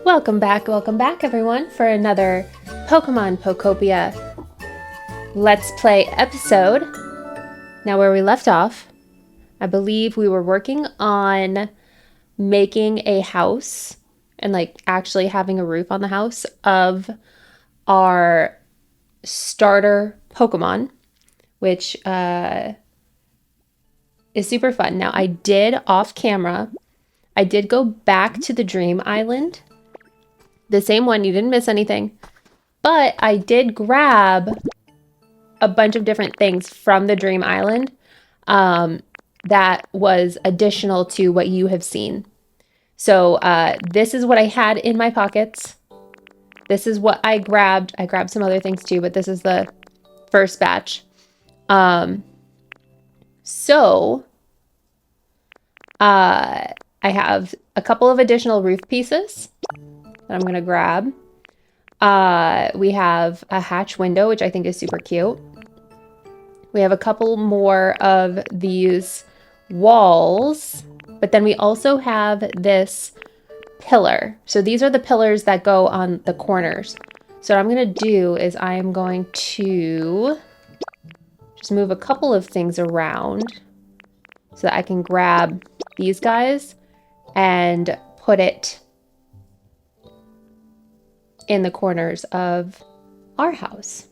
Welcome back everyone for another Pokemon Pokopia Let's Play episode. Now where we left off, I believe we were working on making a house and actually having a roof on the house of our starter Pokemon, which is super fun. Now I did off camera, I did go back to the Dream Island. The same one, you didn't miss anything. But I did grab a bunch of different things from the Dream Island that was additional to what you have seen. So this is what I had in my pockets. This is what I grabbed. I grabbed some other things too, but this is the first batch. I have a couple of additional roof pieces that I'm going to grab. We have a hatch window, which I think is super cute. We have a couple more of these walls, but then we also have this pillar. So these are the pillars that go on the corners. So what I'm going to do is I am going to just move a couple of things around so that I can grab these guys and put it in the corners of our house.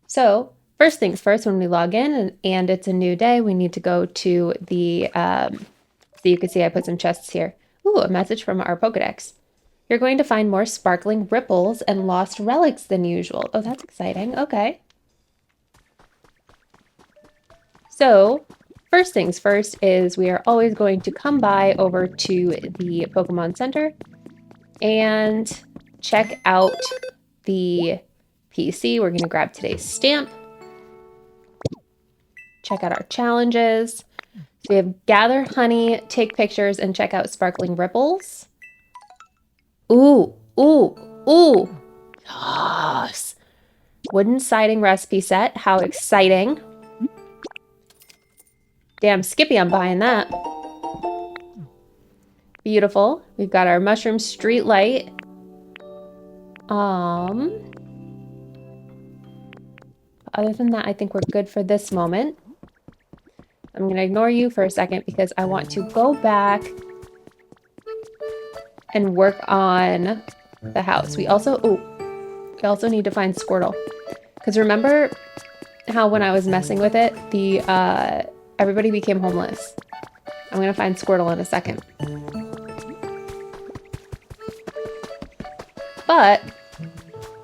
So first things first, when we log in and it's a new day, we need to go to the, so you can see I put some chests here. Ooh, a message from our Pokedex. You're going to find more sparkling ripples and lost relics than usual. Oh, that's exciting. Okay. So first things first is we are always going to come by over to the Pokemon Center and check out the PC. We're going to grab today's stamp. Check out our challenges. So we have gather honey, take pictures, and check out sparkling ripples. Ooh, ooh, ooh. Yes. Wooden siding recipe set. How exciting. Damn Skippy, I'm buying that. Beautiful. We've got our mushroom street light. Other than that, I think we're good for this moment. I'm going to ignore you for a second because I want to go back and work on the house. We also need to find Squirtle. Because remember how when I was messing with it, everybody became homeless. I'm going to find Squirtle in a second. But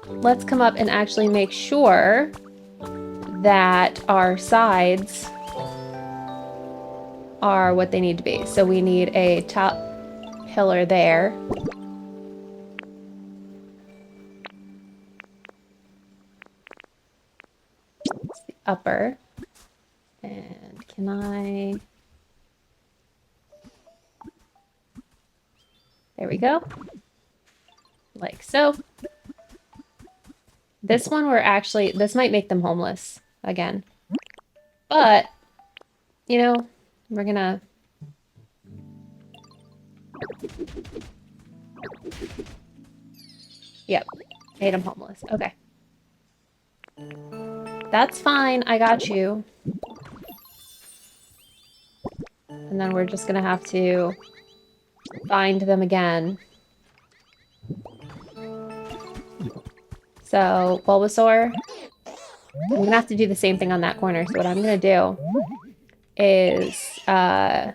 let's come up and actually make sure that our sides are what they need to be. So we need a top pillar there. It's the upper. And can I... There we go. Like so. This one this might make them homeless again. But, you know, we're gonna... Yep, made them homeless. Okay. That's fine, I got you. And then we're just gonna have to find them again. So, Bulbasaur, I'm gonna have to do the same thing on that corner. So what I'm gonna do is, oh,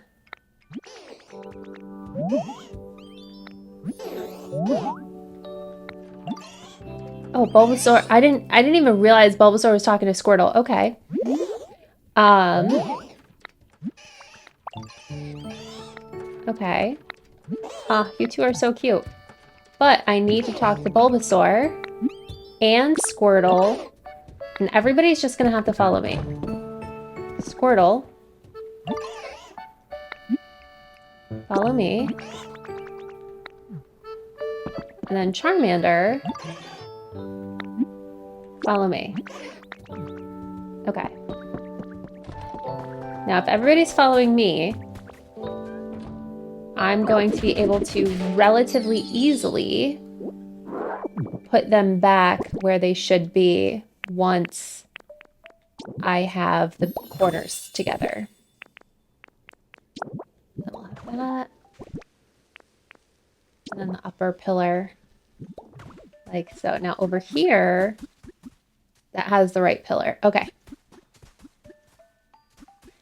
Bulbasaur, I didn't even realize Bulbasaur was talking to Squirtle. Okay. Okay. You two are so cute. But I need to talk to Bulbasaur and Squirtle, and everybody's just gonna have to follow me. Squirtle, follow me. And then Charmander, follow me. Okay. Now, if everybody's following me, I'm going to be able to relatively easily put them back where they should be once I have the corners together. Then we'll have that. And then the upper pillar, like so. Now over here, that has the right pillar. Okay.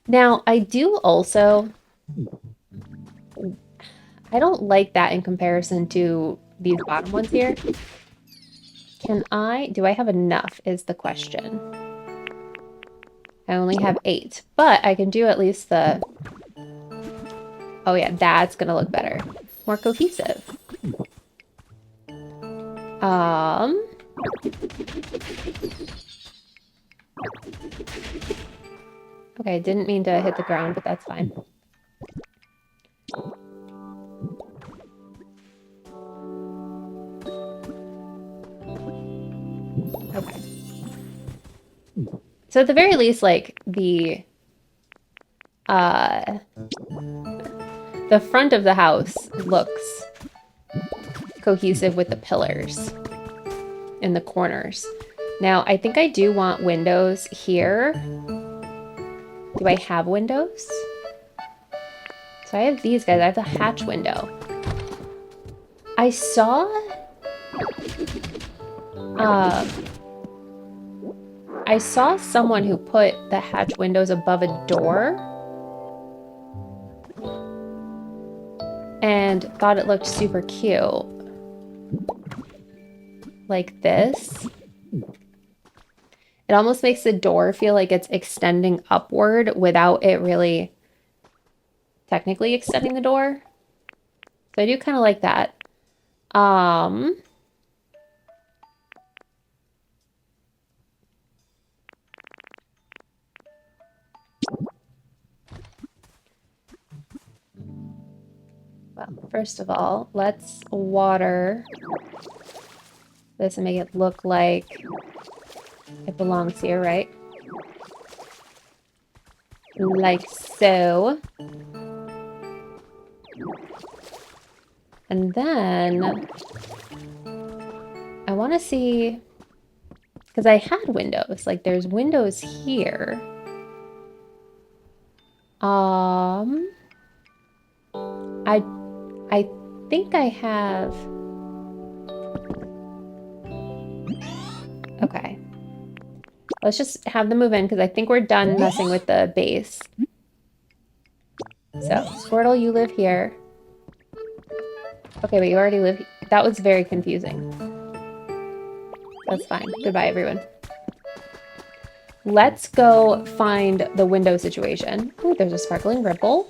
Now I do also, I don't like that in comparison to these bottom ones here. Do I have enough is the question. I only have 8, but I can do at least the, oh yeah, that's gonna look better. More cohesive. Okay, didn't mean to hit the ground, but that's fine. Okay. So at the very least, like the front of the house looks cohesive with the pillars in the corners. Now, I think I do want windows here. Do I have windows? So I have these guys. I have the hatch window. I saw someone who put the hatch windows above a door and thought it looked super cute. Like this. It almost makes the door feel like it's extending upward without it really technically extending the door. So I do kind of like that. Well, first of all, let's water this and make it look like it belongs here, right? Like so. And then I want to see, because I had windows, like there's windows here. I think I have. Okay. Let's just have them move in because I think we're done messing with the base. So, Squirtle, you live here. Okay, but you already live here. That was very confusing. That's fine. Goodbye, everyone. Let's go find the window situation. Ooh, there's a sparkling ripple.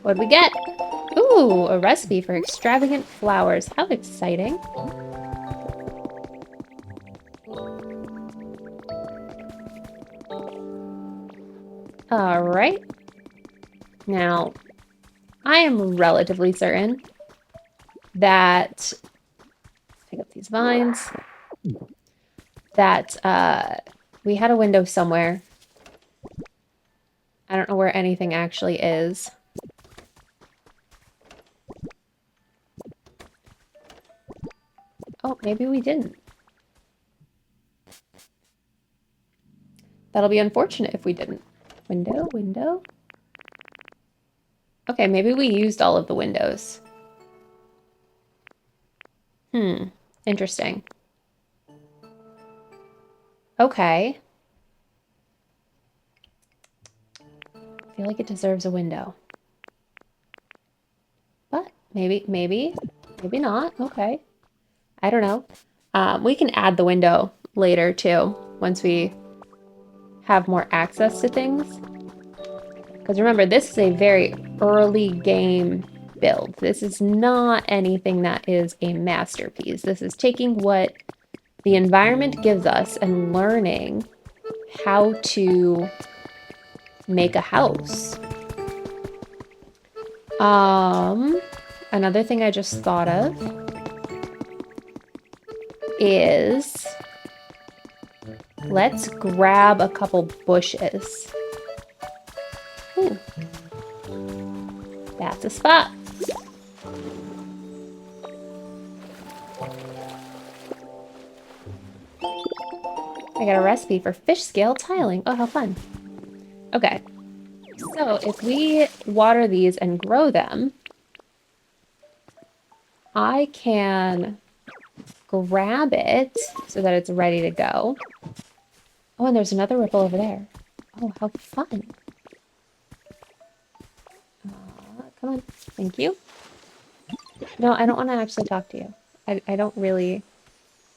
What'd we get? Ooh, a recipe for extravagant flowers. How exciting. All right. Now, I am relatively certain that, let's pick up these vines, that we had a window somewhere. I don't know where anything actually is. Oh, maybe we didn't. That'll be unfortunate if we didn't. Window, window. Okay, maybe we used all of the windows. Interesting. Okay. I feel like it deserves a window. But maybe not. Okay. I don't know. We can add the window later too, once we have more access to things. Because remember, this is a very early game build. This is not anything that is a masterpiece. This is taking what the environment gives us and learning how to make a house. Another thing I just thought of is Let's grab a couple bushes. Ooh. That's a spot. I got a recipe for fish scale tiling. Oh, how fun. Okay. So if we water these and grow them, I can grab it so that it's ready to go. Oh, and there's another ripple over there. Oh, how fun. Come on. Thank you. No, I don't want to actually talk to you. I don't really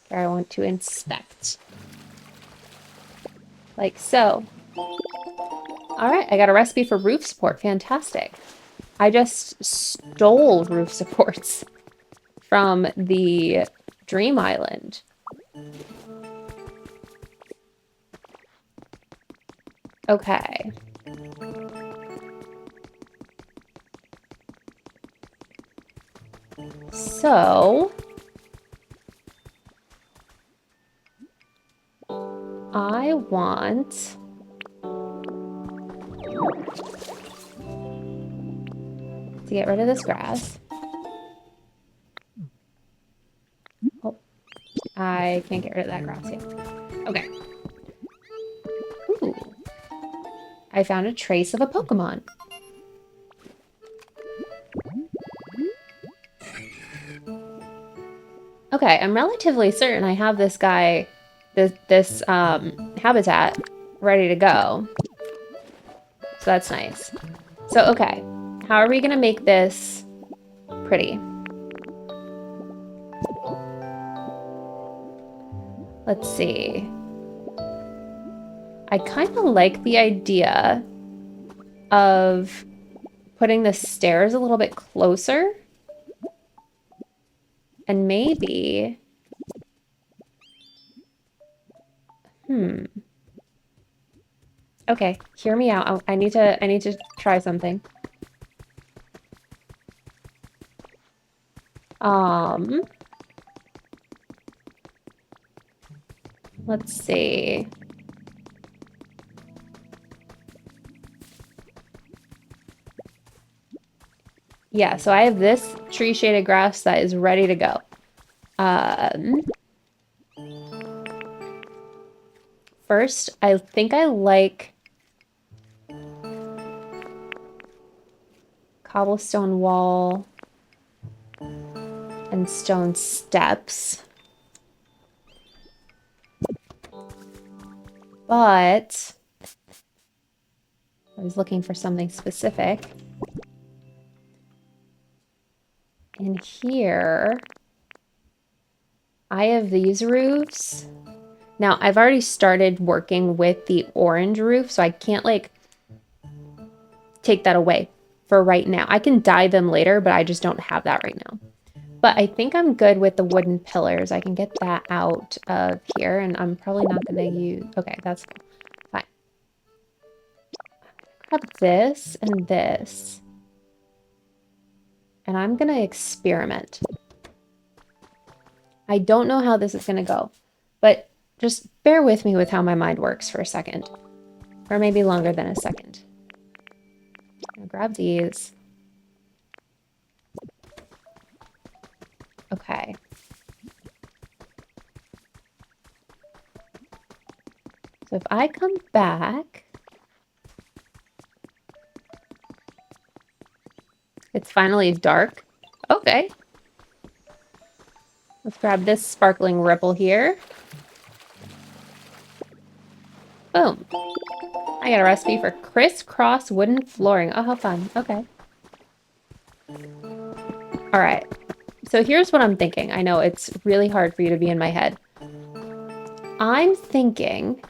care. I want to inspect. Like so. All right, I got a recipe for roof support. Fantastic. I just stole roof supports from the Dream Island. Okay. So I want to get rid of this grass. Oh, I can't get rid of that grass yet. Okay. Ooh. I found a trace of a Pokemon. Okay, I'm relatively certain I have this guy, this habitat ready to go. So that's nice. So, okay. How are we gonna make this pretty? Let's see. I kind of like the idea of putting the stairs a little bit closer. And maybe... Okay, hear me out. I need to try something. Let's see. Yeah, so I have this tree shaded grass that is ready to go. First, I think I like cobblestone wall and stone steps. But I was looking for something specific. In here, I have these roofs. Now, I've already started working with the orange roof, so I can't, like, take that away for right now. I can dye them later, but I just don't have that right now. But I think I'm good with the wooden pillars. I can get that out of here, and I'm probably not going to use... Okay, that's fine. Grab this and this. And I'm going to experiment. I don't know how this is going to go, but just bear with me with how my mind works for a second. Or maybe longer than a second. I'll grab these. Okay. So if I come back, it's finally dark. Okay. Let's grab this sparkling ripple here. Boom. I got a recipe for crisscross wooden flooring. Oh, how fun. Okay. All right. So here's what I'm thinking. I know it's really hard for you to be in my head. I'm thinking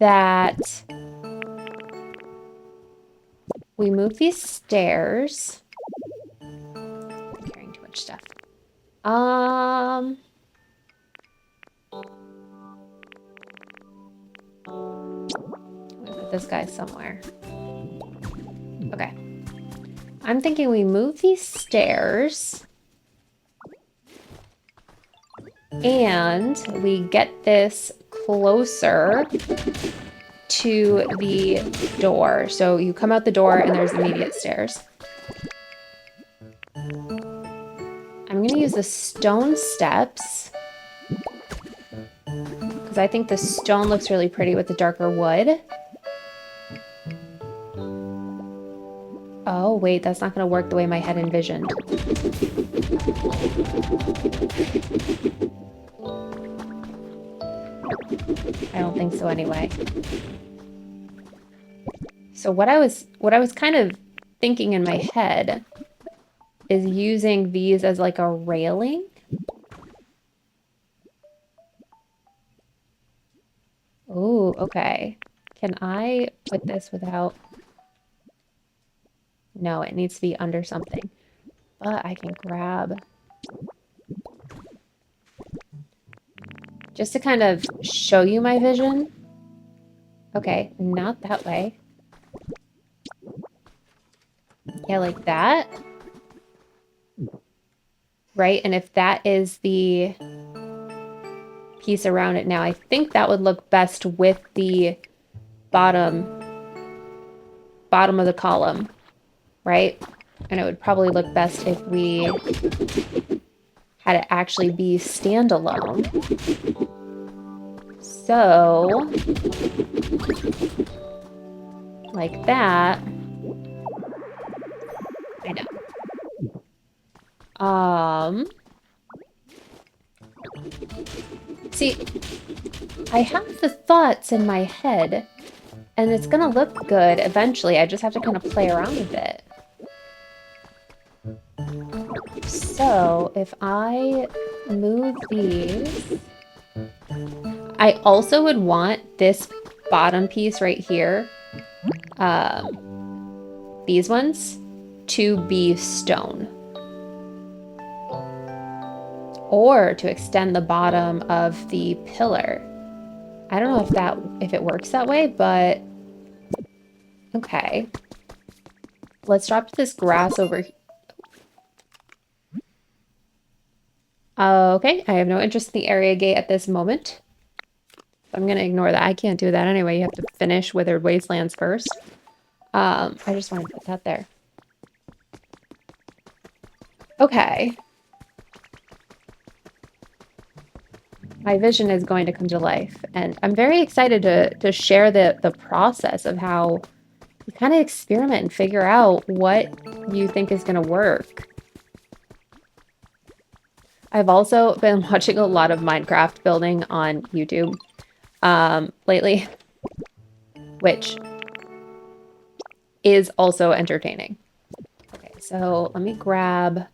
that we move these stairs. I'm carrying too much stuff. Put this guy somewhere. Okay. I'm thinking we move these stairs And we get this closer to the door. So you come out the door and there's immediate stairs. I'm gonna use the stone steps because I think the stone looks really pretty with the darker wood. Oh, wait, that's not gonna work the way my head envisioned. I don't think so anyway. So what I was kind of thinking in my head is using these as like a railing. Oh, okay. Can I put this without... No, it needs to be under something. But I can grab... Just to kind of show you my vision. Okay, not that way. Yeah, like that. Right, and if that is the piece around it now, I think that would look best with the bottom of the column, right? And it would probably look best if we had it actually be standalone. So, like that. I know. See, I have the thoughts in my head, and it's gonna look good eventually. I just have to kind of play around with it. So, if I move these, I also would want this bottom piece right here, these ones, to be stone. Or to extend the bottom of the pillar. I don't know if it works that way, but okay. Let's drop this grass over here. Okay, I have no interest in the area gate at this moment. I'm gonna ignore that. I can't do that anyway. You have to finish Withered Wastelands first. I just want to put that there. Okay. My vision is going to come to life, and I'm very excited to share the process of how you kind of experiment and figure out what you think is going to work. I've also been watching a lot of Minecraft building on YouTube lately, which is also entertaining. Okay, so let me grab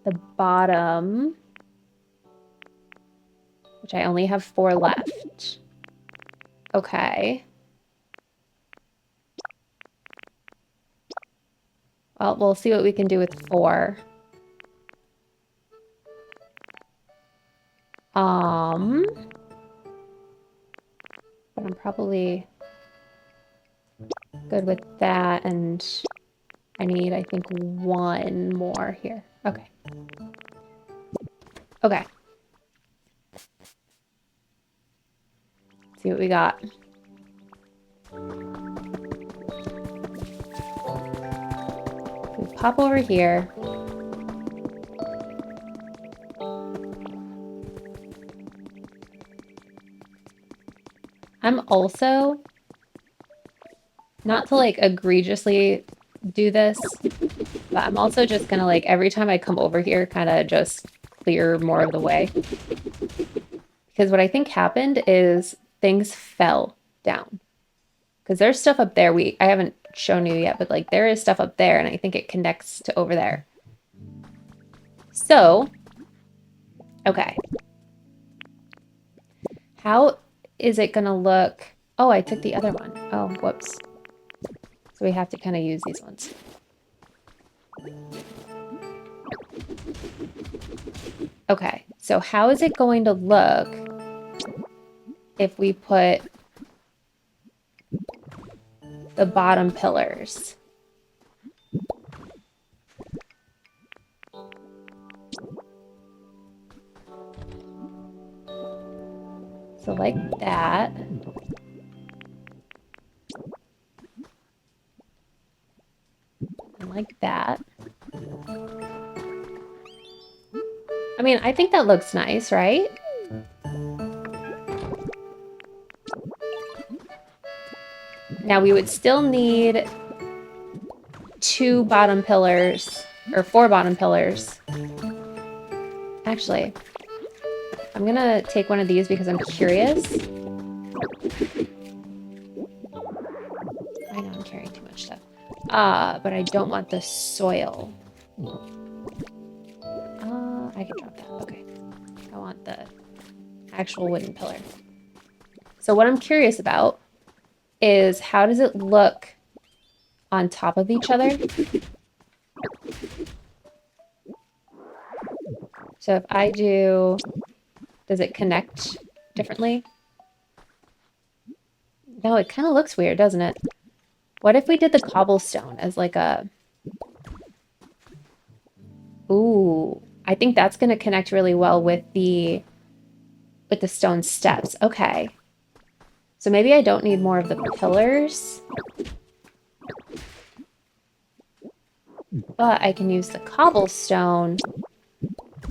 the bottom, which I only have 4 left. Okay. Well, we'll see what we can do with 4. But I'm probably good with that, and I need, I think, 1 more here. Okay. Okay. See what we got. We pop over here. I'm also, not to like egregiously do this, but I'm also just gonna like, every time I come over here, kind of just clear more of the way. Because what I think happened is things fell down. Because there's stuff up there I haven't shown you yet, but like there is stuff up there and I think it connects to over there. So, okay. How is it gonna look? Oh, I took the other one. Oh, whoops. So we have to kind of use these ones. Okay, so how is it going to look if we put the bottom pillars? So like that. And like that. I mean, I think that looks nice, right? Now we would still need 2 bottom pillars, or 4 bottom pillars. Actually, I'm gonna take one of these because I'm curious. I know I'm carrying too much stuff. But I don't want the soil. I can drop that. Okay. I want the actual wooden pillar. So what I'm curious about is how does it look on top of each other? So if I do, does it connect differently? No, it kind of looks weird, doesn't it? What if we did the cobblestone as like a... Ooh, I think that's going to connect really well with the stone steps. Okay. So maybe I don't need more of the pillars. But I can use the cobblestone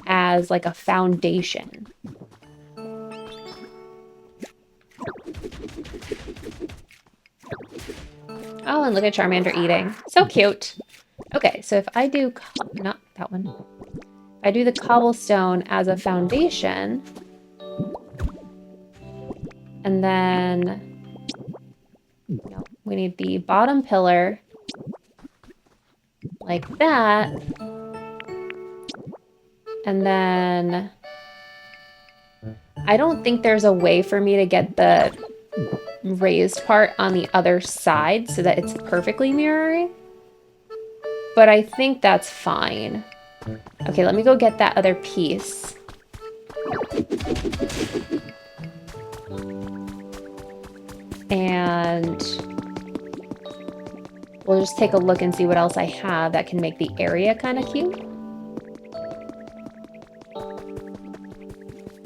as like a foundation. Oh, and look at Charmander eating. So cute. Okay, so if I do, not that one. If I do the cobblestone as a foundation, and then, no, we need the bottom pillar like that. And then I don't think there's a way for me to get the raised part on the other side so that it's perfectly mirroring. But I think that's fine. Okay, let me go get that other piece. And we'll just take a look and see what else I have that can make the area kind of cute.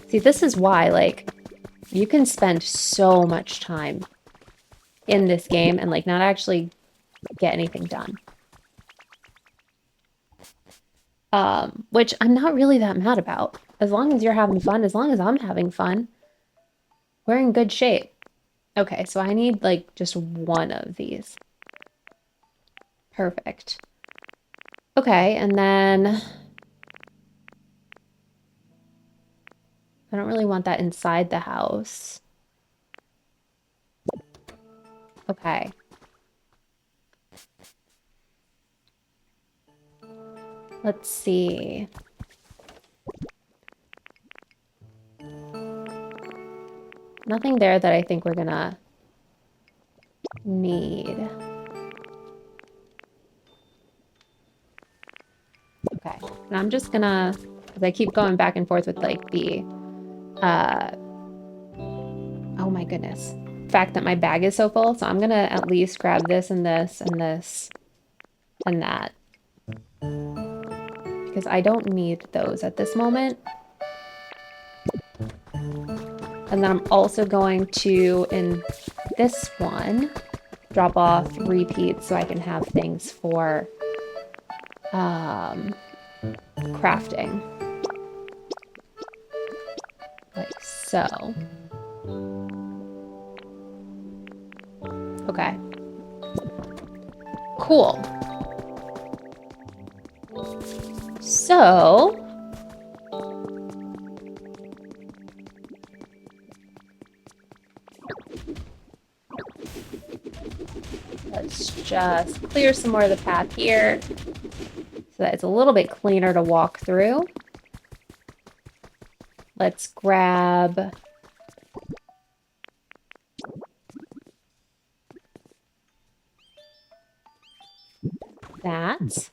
See, this is why, like, you can spend so much time in this game and, like, not actually get anything done. Which I'm not really that mad about. As long as you're having fun, as long as I'm having fun, we're in good shape. Okay, so I need, like, just one of these. Perfect. Okay, and then... I don't really want that inside the house. Okay. Let's see. Nothing there that I think we're gonna need. Okay, and I'm just gonna, because I keep going back and forth with like the, oh my goodness, fact that my bag is so full. So I'm gonna at least grab this and this and this and that. Because I don't need those at this moment. And then I'm also going to, in this one, drop off repeats so I can have things for crafting. Like so. Okay. Cool. So... let's just clear some more of the path here so that it's a little bit cleaner to walk through. Let's grab that, which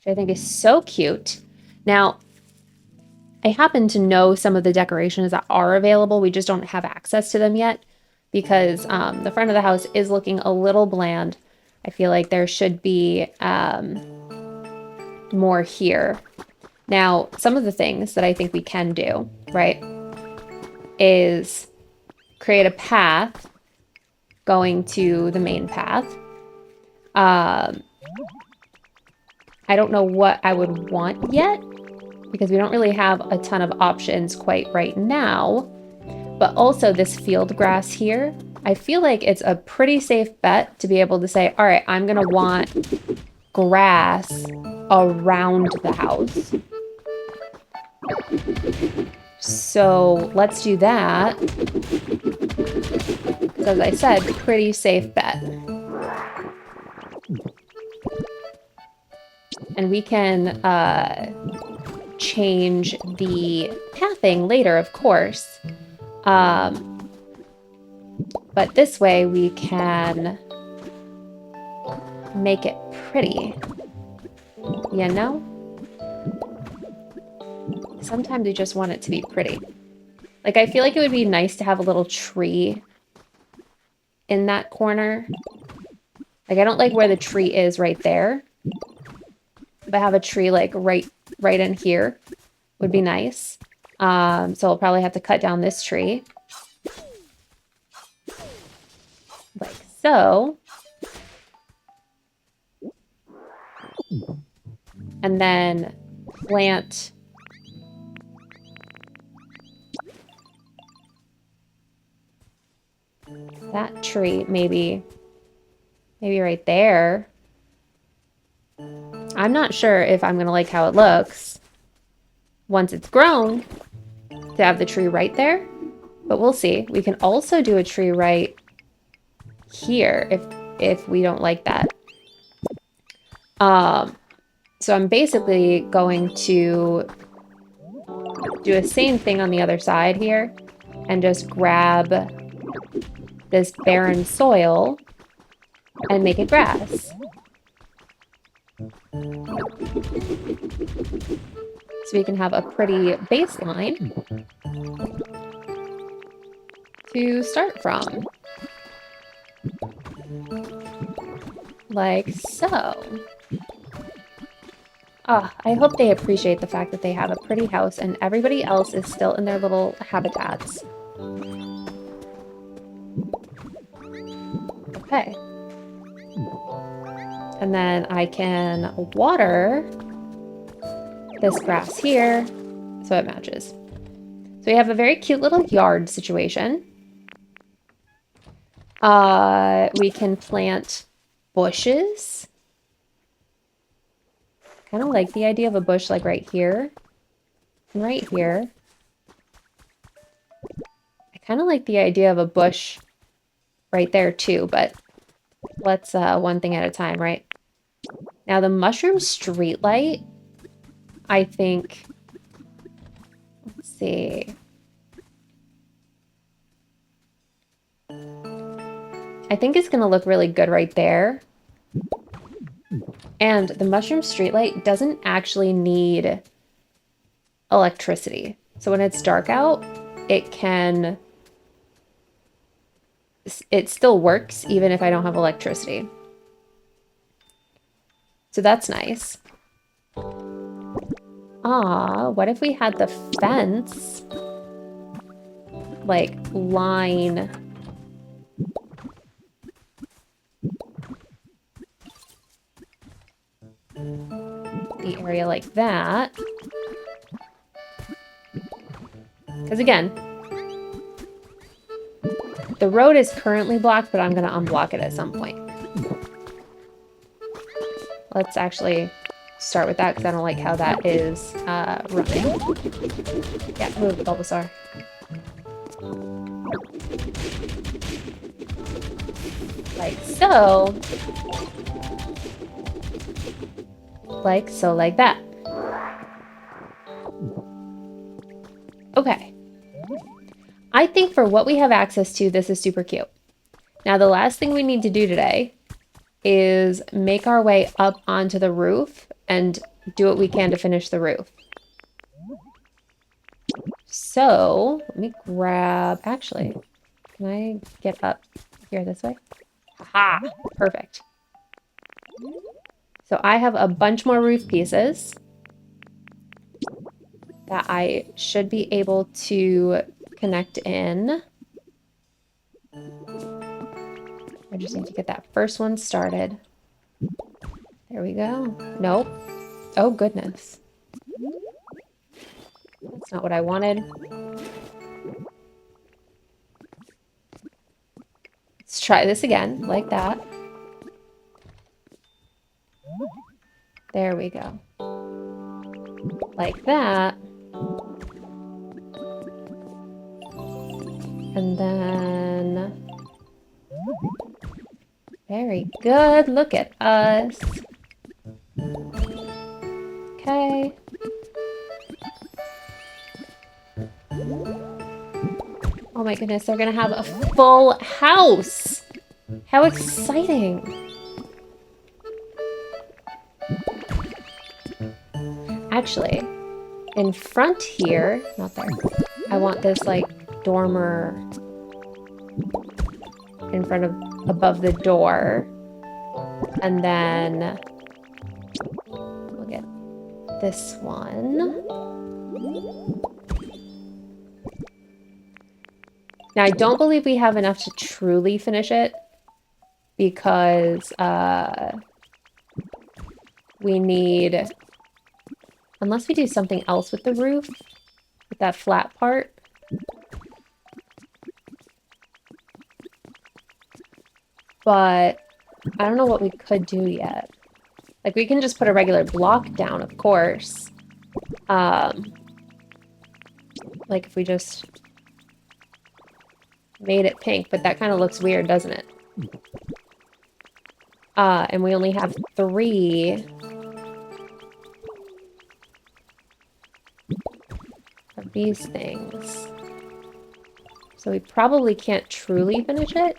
I think is so cute. Now, I happen to know some of the decorations that are available. We just don't have access to them yet because the front of the house is looking a little bland. I feel like there should be more here. Now, some of the things that I think we can do, right, is create a path going to the main path. I don't know what I would want yet because we don't really have a ton of options quite right now. But also this field grass here, I feel like it's a pretty safe bet to be able to say, all right, I'm gonna want grass around the house. So let's do that. As I said, pretty safe bet. And we can change the pathing later, of course. But this way we can make it pretty, you know? Sometimes you just want it to be pretty. Like, I feel like it would be nice to have a little tree in that corner. Like, I don't like where the tree is right there. But have a tree, like, right in here would be nice. So I'll probably have to cut down this tree. Like so. And then plant that tree maybe right there. I'm not sure if I'm gonna like how it looks once it's grown to have the tree right there, but we'll see. We can also do a tree right here if we don't like that. So I'm basically going to do the same thing on the other side here and just grab this barren soil and make it grass. So we can have a pretty baseline to start from. Like so. Oh, I hope they appreciate the fact that they have a pretty house and everybody else is still in their little habitats. Okay. And then I can water this grass here so it matches. So we have a very cute little yard situation. We can plant bushes. Kind of like the idea of a bush like right here and right here. I kind of like the idea of a bush right there too, but let's one thing at a time, right? Now the mushroom streetlight, I think, let's see. I think it's gonna look really good right there. And the mushroom streetlight doesn't actually need electricity. So when it's dark out, it still works even if I don't have electricity. So that's nice. What if we had the fence like line the area like that? Because again, the road is currently blocked, but I'm going to unblock it at some point. Let's actually start with that because I don't like how that is running. Yeah, move the Bulbasaur. Like so. Like so, like that. Okay. I think for what we have access to, this is super cute. Now, the last thing we need to do today is make our way up onto the roof and do what we can to finish the roof. So, let me grab... Actually, can I get up here this way? Haha! Perfect. So I have a bunch more roof pieces that I should be able to connect in. I just need to get that first one started. There we go. Nope. Oh, goodness. That's not what I wanted. Let's try this again, like that. There we go. Like that. And then... Very good. Look at us. Okay. Oh my goodness, they're gonna have a full house! How exciting! Actually, in front here, not there, I want this like dormer in front of, above the door. And then we'll get this one. Now, I don't believe we have enough to truly finish it because we need, unless we do something else with the roof, with that flat part. But I don't know what we could do yet. Like, we can just put a regular block down, of course. Like, if we just made it pink, but that kind of looks weird, doesn't it? And we only have 3 of these things. So we probably can't truly finish it,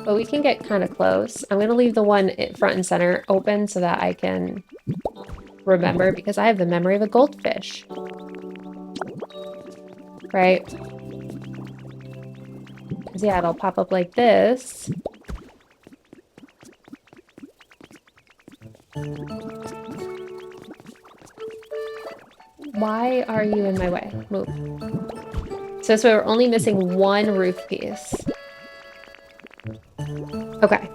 but we can get kind of close. I'm going to leave the one front and center open so that I can remember, because I have the memory of a goldfish. Right? Because, yeah, it'll pop up like this. Why are you in my way? Move. So we're only missing 1 roof piece. Okay.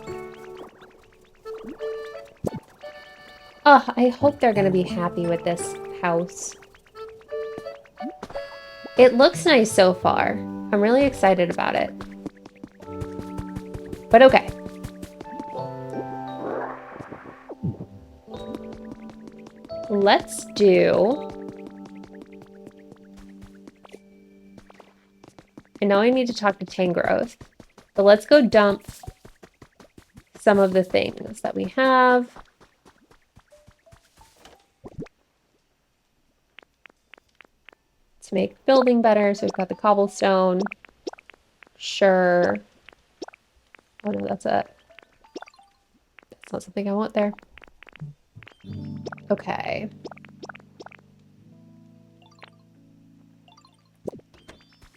Oh, I hope they're going to be happy with this house. It looks nice so far. I'm really excited about it. But okay. Let's do... And now I need to talk to Tangrowth. But let's go dump some of the things that we have. To make building better. So we've got the cobblestone. Sure. Oh no, that's not something I want there. Okay.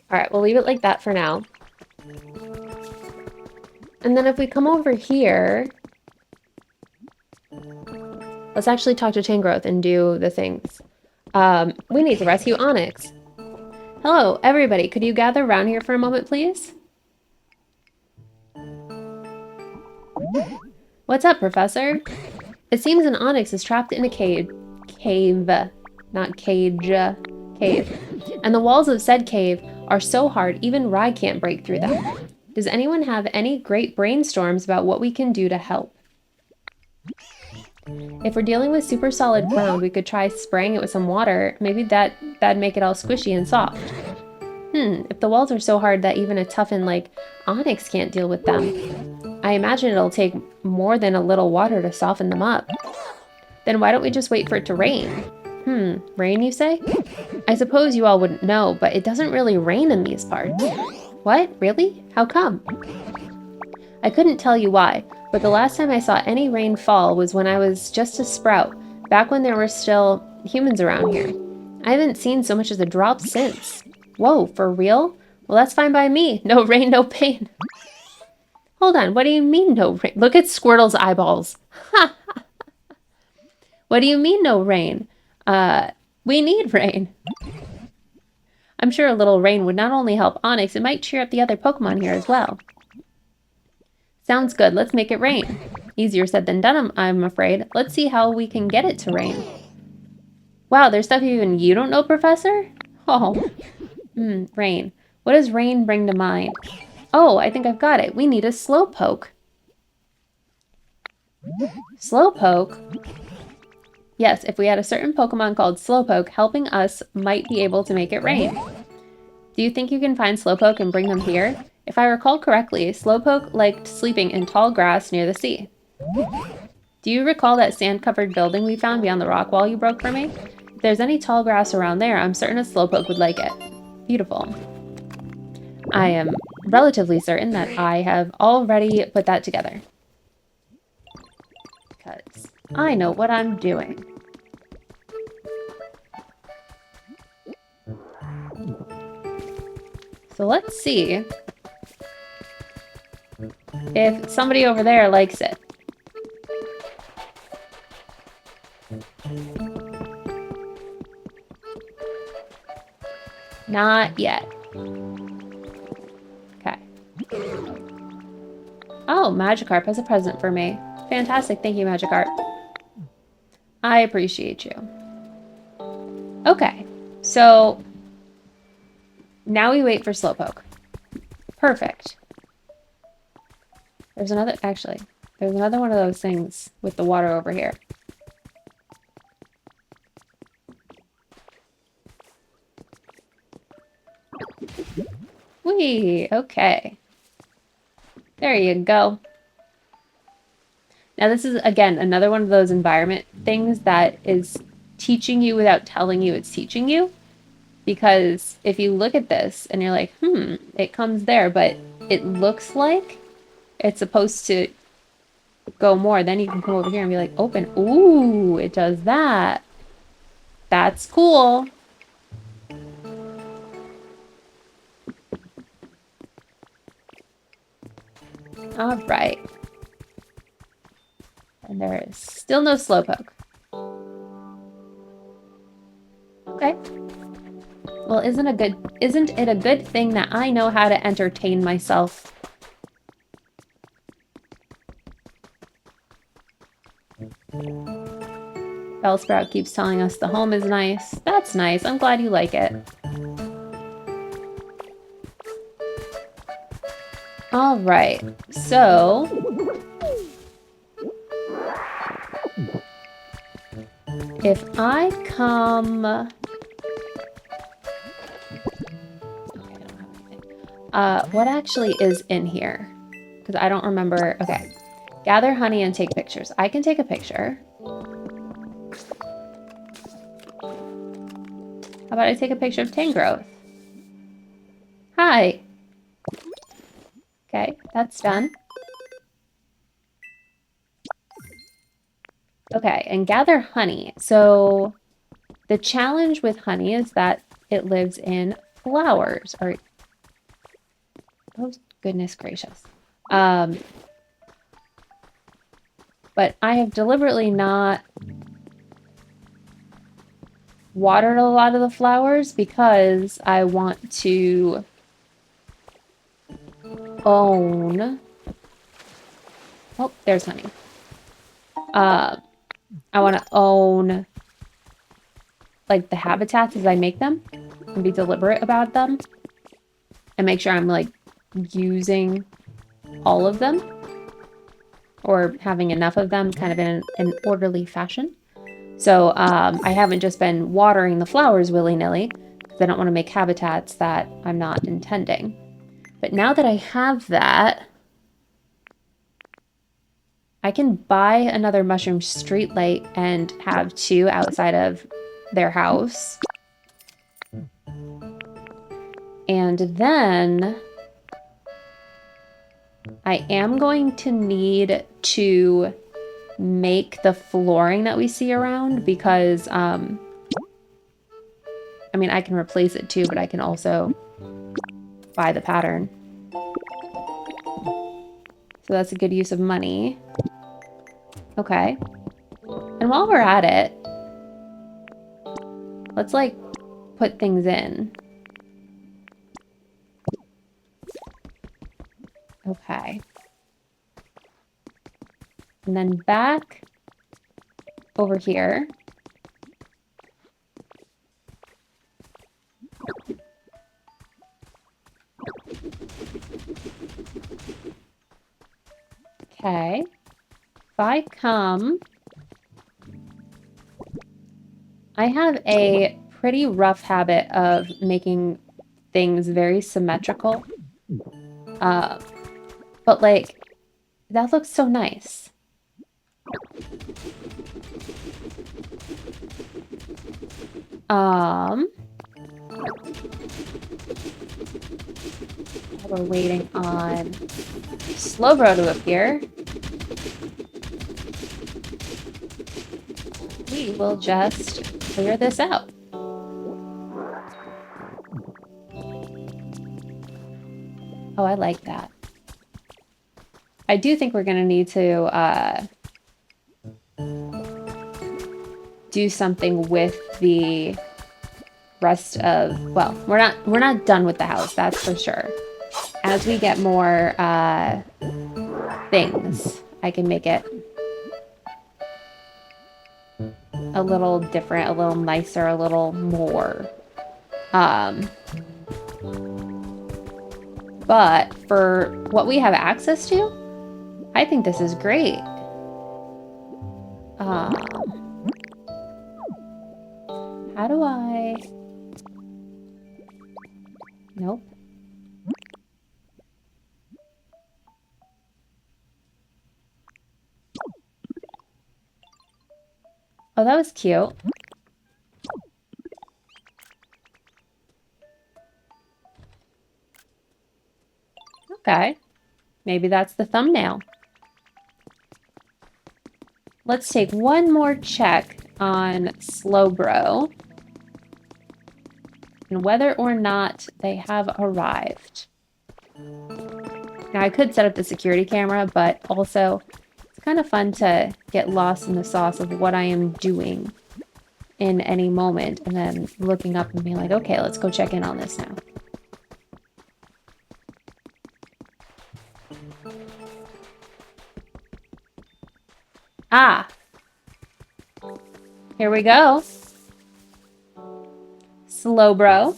All right, we'll leave it like that for now. And then if we come over here, let's actually talk to Tangrowth and do the things. We need to rescue Onyx. Hello, everybody. Could you gather around here for a moment, please? What's up, Professor? It seems an Onyx is trapped in a cave, not cage, cave. And the walls of said cave are so hard, even Rye can't break through them. Does anyone have any great brainstorms about what we can do to help? If we're dealing with super solid ground, we could try spraying it with some water. Maybe that'd make it all squishy and soft. If the walls are so hard that even a toughen like Onyx can't deal with them, I imagine it'll take more than a little water to soften them up. Then why don't we just wait for it to rain? Rain, you say? I suppose you all wouldn't know, but it doesn't really rain in these parts. What? Really? How come? I couldn't tell you why, but the last time I saw any rain fall was when I was just a sprout, back when there were still humans around here. I haven't seen so much as a drop since. Whoa, for real? Well, that's fine by me. No rain, no pain. Hold on, what do you mean no rain? Look at Squirtle's eyeballs. What do you mean no rain? We need rain. I'm sure a little rain would not only help Onyx, it might cheer up the other Pokemon here as well. Sounds good. Let's make it rain. Easier said than done, I'm afraid. Let's see how we can get it to rain. Wow, there's stuff even you don't know, Professor? Oh, rain. What does rain bring to mind? Oh, I think I've got it. We need a Slowpoke. Slowpoke? Yes, if we had a certain Pokemon called Slowpoke, helping us might be able to make it rain. Do you think you can find Slowpoke and bring them here? If I recall correctly, Slowpoke liked sleeping in tall grass near the sea. Do you recall that sand-covered building we found beyond the rock wall you broke for me? If there's any tall grass around there, I'm certain a Slowpoke would like it. Beautiful. I am relatively certain that I have already put that together. Because I know what I'm doing. So let's see if somebody over there likes it. Not yet. Okay. Oh, Magikarp has a present for me. Fantastic. Thank you, Magikarp. I appreciate you. Okay. So now we wait for Slowpoke. Perfect. There's another one of those things with the water over here. Whee! Okay. There you go. Now this is, again, another one of those environment things that is teaching you without telling you it's teaching you. Because if you look at this and you're like, it comes there, but it looks like it's supposed to go more, then you can come over here and be like, open. Ooh, it does that. That's cool. All right. And there is still no Slowpoke. Okay. Well, isn't it a good thing that I know how to entertain myself? Bellsprout keeps telling us the home is nice. That's nice. I'm glad you like it. All right. So if I come... what actually is in here? Because I don't remember. Okay. Gather honey and take pictures. I can take a picture. How about I take a picture of Tangrowth? Hi. Okay, that's done. Okay, and gather honey. So the challenge with honey is that it lives in flowers. Or, oh, goodness gracious. But I have deliberately not watered a lot of the flowers because I want to own... Oh, there's honey. I want to own like the habitats as I make them and be deliberate about them and make sure I'm like using all of them or having enough of them kind of in an orderly fashion. So I haven't just been watering the flowers willy-nilly because I don't want to make habitats that I'm not intending. But now that I have that, I can buy another mushroom streetlight and have 2 outside of their house. And then I am going to need to make the flooring that we see around because, I mean, I can replace it too, but I can also buy the pattern. So that's a good use of money. Okay. And while we're at it, let's like put things in. Okay. And then back over here. Okay. If I come... I have a pretty rough habit of making things very symmetrical. But like, that looks so nice. While we're waiting on Slowbro to appear, we will just clear this out. Oh, I like that. I do think we're gonna need to do something with the rest of, well, we're not done with the house, that's for sure. As we get more things, I can make it a little different, a little nicer, a little more. But for what we have access to, I think this is great. How do I... Nope. Oh, that was cute. Okay. Maybe that's the thumbnail. Let's take one more check on Slowbro and whether or not they have arrived. Now, I could set up the security camera, but also it's kind of fun to get lost in the sauce of what I am doing in any moment and then looking up and being like, okay, let's go check in on this now. Ah, here we go. Slowbro.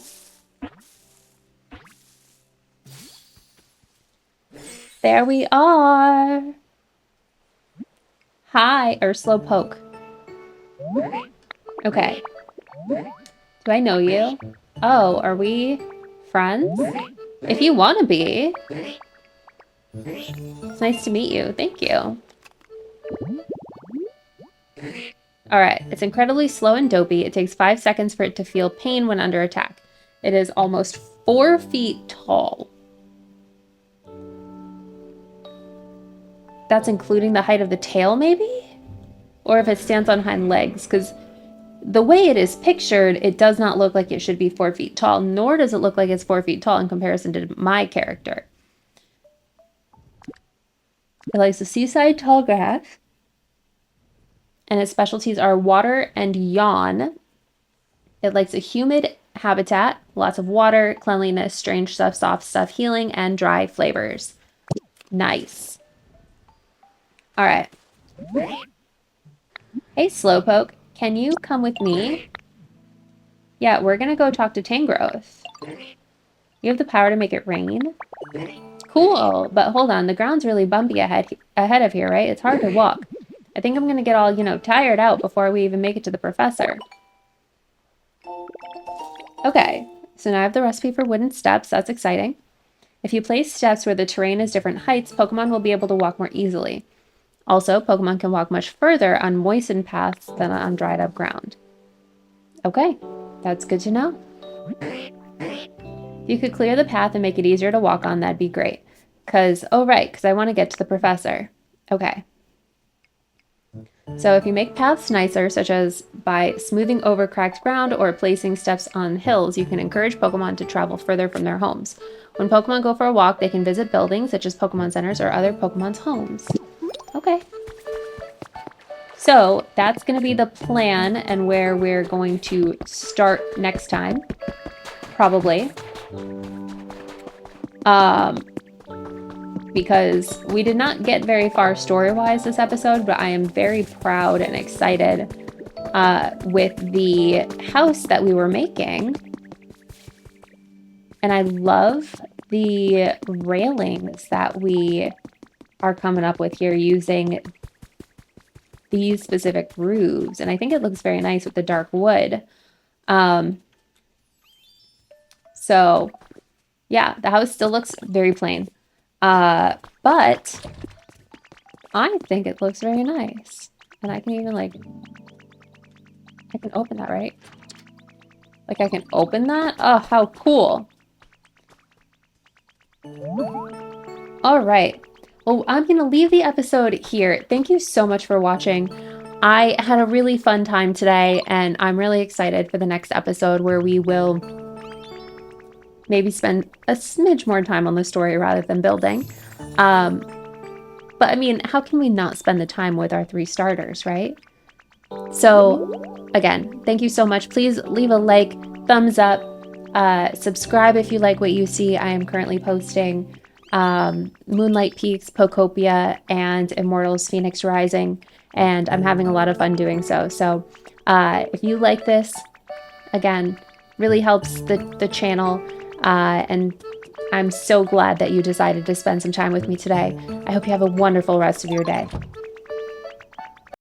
There we are. Hi, or Slowpoke. Okay. Do I know you? Oh, are we friends? If you want to be. It's nice to meet you. Thank you. Alright, it's incredibly slow and dopey. It takes 5 seconds for it to feel pain when under attack. It is almost 4 feet tall. That's including the height of the tail, maybe? Or if it stands on hind legs, because the way it is pictured, it does not look like it should be 4 feet tall, nor does it look like it's 4 feet tall in comparison to my character. It likes the seaside tall grass, and its specialties are water and yawn. It likes a humid habitat, lots of water, cleanliness, strange stuff, soft stuff, healing, and dry flavors. Nice. All right. Hey, Slowpoke, can you come with me? Yeah, we're gonna go talk to Tangrowth. You have the power to make it rain? Cool, but hold on, the ground's really bumpy ahead of here, right? It's hard to walk. I think I'm gonna get all, tired out before we even make it to the professor. Okay, so now I have the recipe for wooden steps. That's exciting. If you place steps where the terrain is different heights, Pokemon will be able to walk more easily. Also, Pokemon can walk much further on moistened paths than on dried up ground. Okay, that's good to know. If you could clear the path and make it easier to walk on, that'd be great. Because I want to get to the professor. Okay. So if you make paths nicer, such as by smoothing over cracked ground or placing steps on hills, you can encourage Pokemon to travel further from their homes. When Pokemon go for a walk, they can visit buildings such as Pokemon centers or other Pokemon's homes. Okay. So that's going to be the plan and where we're going to start next time. Probably. because we did not get very far story-wise this episode, but I am very proud and excited with the house that we were making. And I love the railings that we are coming up with here using these specific roofs. And I think it looks very nice with the dark wood. So yeah, the house still looks very plain. But I think it looks very nice. And I can even like, I can open that, right? Like I can open that? Oh, how cool. All right. Well, I'm going to leave the episode here. Thank you so much for watching. I had a really fun time today, and I'm really excited for the next episode where we will maybe spend a smidge more time on the story rather than building. But I mean, how can we not spend the time with our 3 starters, right? So again, thank you so much. Please leave a like, thumbs up, subscribe if you like what you see. I am currently posting Moonlight Peaks, Pokopia, and Immortals Phoenix Rising, and I'm having a lot of fun doing so. So if you like this, again, really helps the channel, and I'm so glad that you decided to spend some time with me today. I hope you have a wonderful rest of your day.